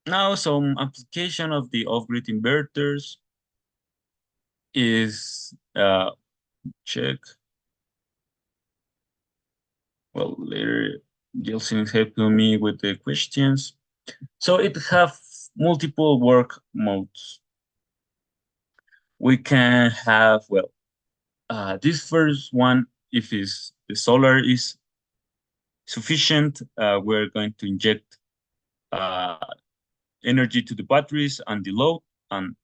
Now, some application of the off-grid inverters is check. Well, later Jelsin is helping me with the questions. So it have multiple work modes. We can have, well, this first one, if is the solar is sufficient, we're going to inject uh, energy to the batteries and the load, and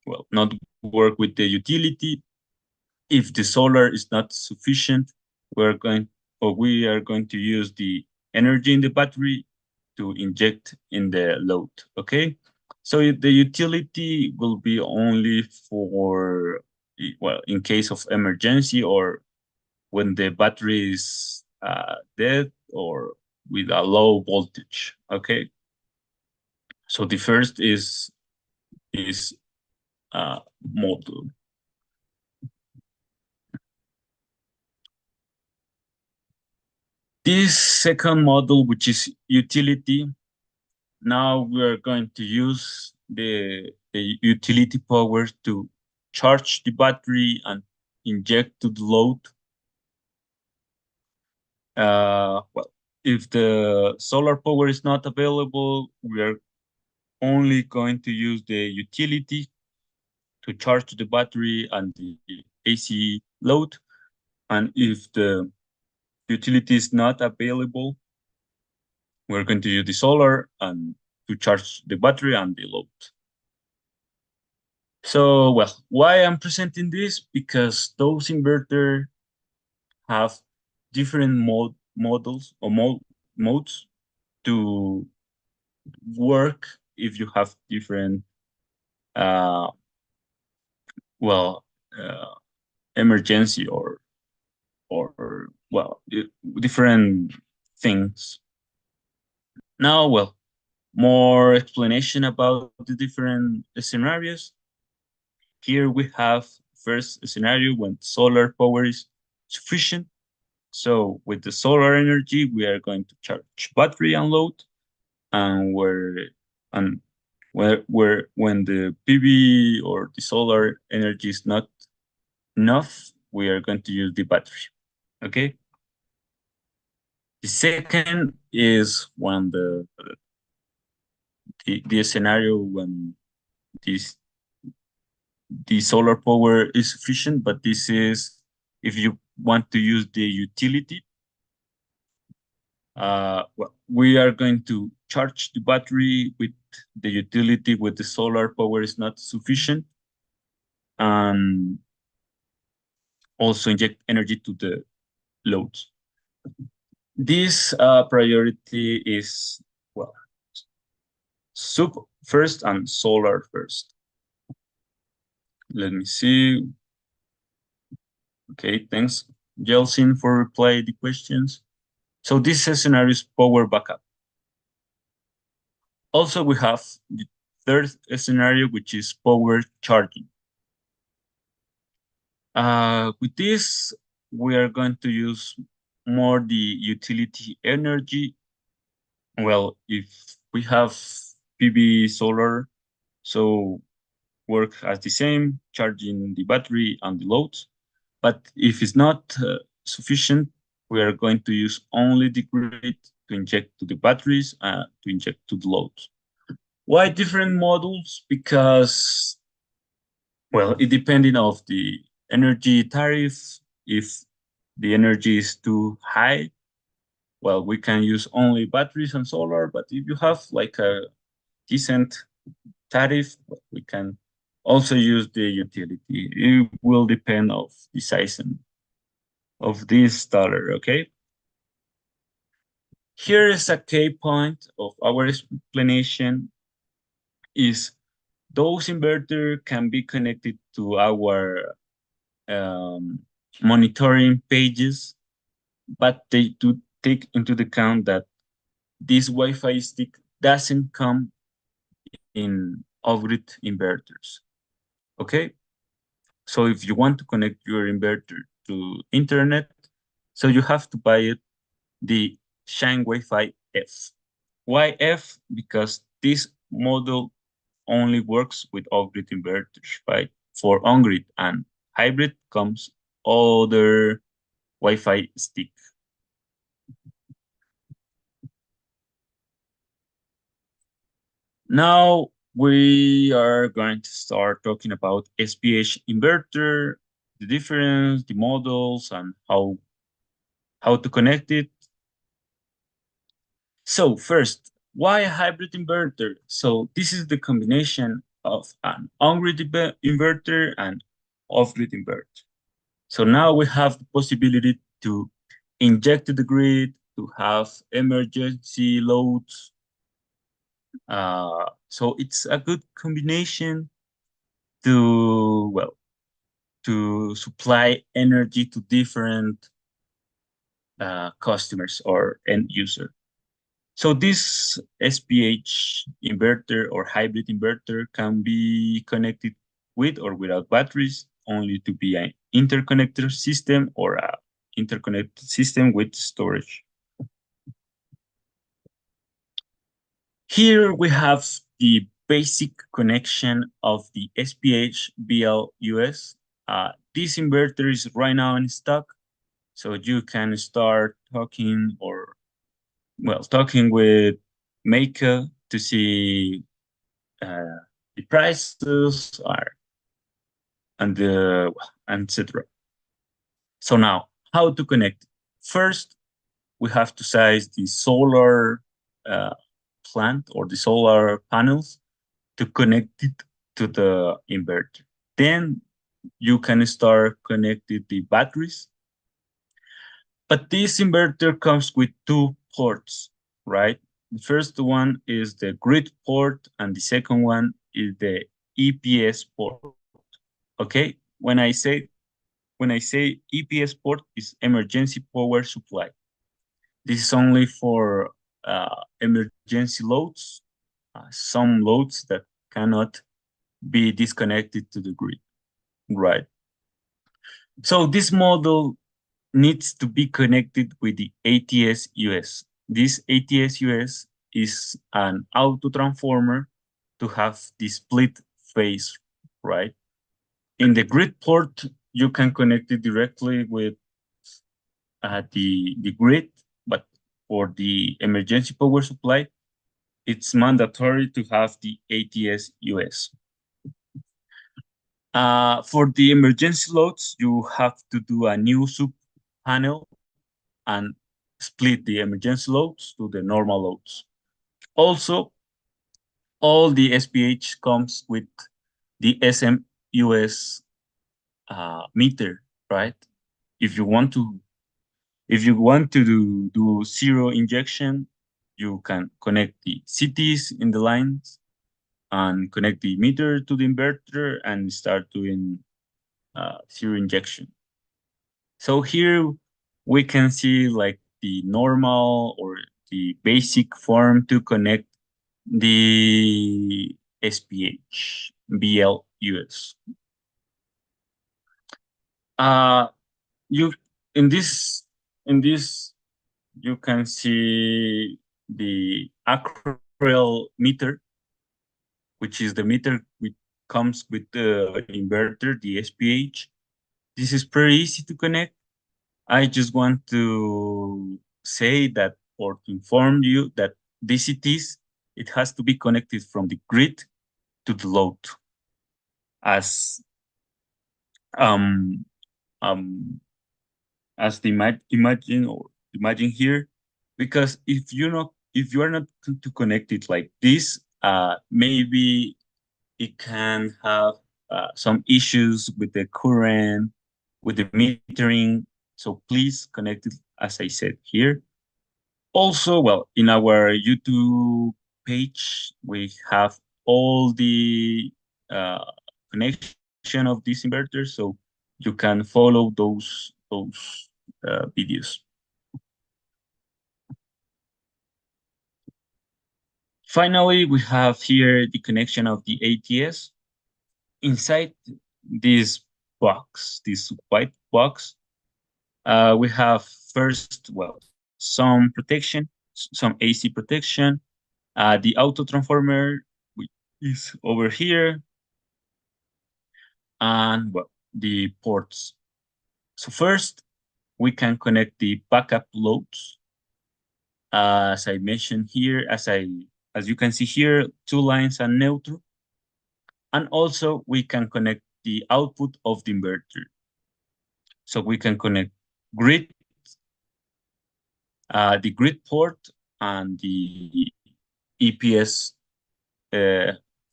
well, not work with the utility. If the solar is not sufficient, we are going to use the energy in the battery to inject in the load. Okay, so the utility will be only for, well, in case of emergency or when the battery is dead or with a low voltage. Okay, so the first is model. This second model, which is utility, now we are going to use the utility power to charge the battery and inject to the load. Well, if the solar power is not available, we are only going to use the utility to charge the battery and the AC load. And if the utility is not available, we're going to use the solar and to charge the battery and the load. So, well, why I'm presenting this? Because those inverter have different models or modes to work if you have different, uh, well, uh, emergency or well, different things. Now, well, more explanation about the different scenarios. Here we have first scenario when solar power is sufficient. So with the solar energy, we are going to charge battery and load, and and where when the PV or the solar energy is not enough, we are going to use the battery. Okay. The second is when the scenario when this the solar power is sufficient, but this is if you want to use the utility. Well, we are going to charge the battery with the utility with the solar power is not sufficient, and also inject energy to the loads. This priority is, well, sub first and solar first. Let me see. Okay, thanks, Jelsin, for reply the questions. So this scenario is power backup. Also, we have the third scenario, which is power charging. With this, we are going to use more the utility energy. Well, if we have PV solar, so work as the same, charging the battery and the loads. But if it's not sufficient, we are going to use only the grid to inject to the batteries, to inject to the loads. Why different models? Because, well, it depending of the energy tariff. If the energy is too high, well, we can use only batteries and solar. But if you have like a decent tariff, we can also use the utility. It will depend of the size of this dollar, okay? Here is a key point of our explanation is those inverter can be connected to our monitoring pages, but they do take into the account that this Wi-Fi stick doesn't come in off-grid inverters. Okay, so if you want to connect your inverter to internet, so you have to buy it the Shine Wi-Fi F. Why F? Because this model only works with off-grid inverters, right? For on-grid and hybrid comes other Wi-Fi stick. Now we are going to start talking about SPH inverter, the difference, the models, and how to connect it. So first, why a hybrid inverter? So this is the combination of an on-grid inverter and off-grid inverter. So now we have the possibility to inject to the grid, to have emergency loads. So it's a good combination to, well, to supply energy to different customers or end user. So this SPH inverter or hybrid inverter can be connected with or without batteries, only to be an interconnector system or a interconnected system with storage. Here we have the basic connection of the SPH BLUS. This inverter is right now in stock, so you can start talking or, well, talking with Maker to see uh, the prices are and the and etc. So now, how to connect? First, we have to size the solar uh, plant or the solar panels to connect it to the inverter. Then you can start connecting the batteries. But this inverter comes with two ports, right? The first one is the grid port, and the second one is the EPS port. Okay, when I say EPS port is emergency power supply. This is only for emergency loads, some loads that cannot be disconnected to the grid, right? So this model needs to be connected with the ATS US. This ATS US is an auto transformer to have the split phase, right? In the grid port, you can connect it directly with the grid, but for the emergency power supply, it's mandatory to have the ATS US. For the emergency loads, you have to do a new sub panel and split the emergency loads to the normal loads. Also, all the SPH comes with the SMUS meter, right? If you want to, if you want to do zero injection, you can connect the CTs in the lines and connect the meter to the inverter and start doing zero injection. So here we can see like the normal or the basic form to connect the SPH BLUS. Uh, you in this you can see the acryl meter, which is the meter which comes with the inverter, the SPH. This is pretty easy to connect. I just want to say that or to inform you that DCTs, it has to be connected from the grid to the load as um um as the imagine here, because if you are not to connect it like this, maybe it can have some issues with the current, with the metering. So please connect it as I said here. Also, well, in our YouTube page, we have all the uh, connection of this inverter, so you can follow those videos. Finally, we have here the connection of the ATS. Inside this box, this white box, we have first, well, some protection, some AC protection, the auto transformer. is over here, and well, the ports. So first, we can connect the backup loads. As I mentioned here, as you can see here, two lines are neutral, and also we can connect the output of the inverter. So we can connect grid, the grid port, and the EPS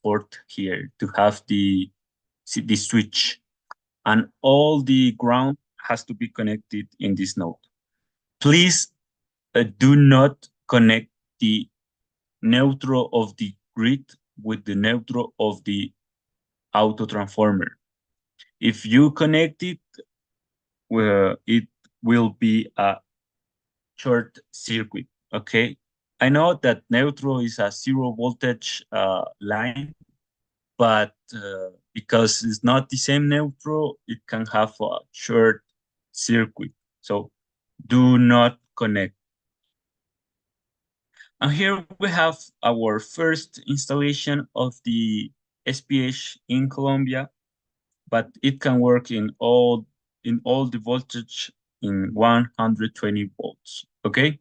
port here to have the switch, and all the ground has to be connected in this node. Please do not connect the neutral of the grid with the neutral of the auto transformer. If you connect it, well, it will be a short circuit. Okay. I know that neutral is a zero voltage line, but because it's not the same neutral, it can have a short circuit. So do not connect. And here we have our first installation of the SPH in Colombia, but it can work in all the voltage in 120 volts. Okay.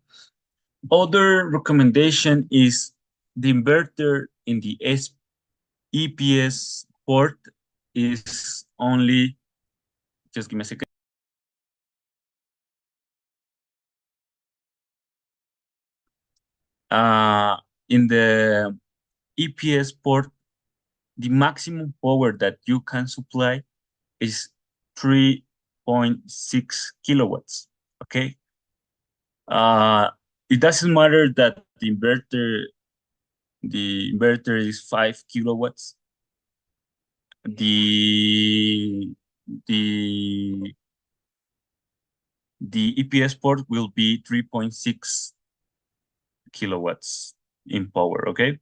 Other recommendation is the inverter in the EPS port is only, just give me a second. Uh, in the EPS port, the maximum power that you can supply is 3.6 kilowatts. Okay. It doesn't matter that the inverter is 5 kilowatts. The the the EPS port will be 3.6 kilowatts in power. Okay.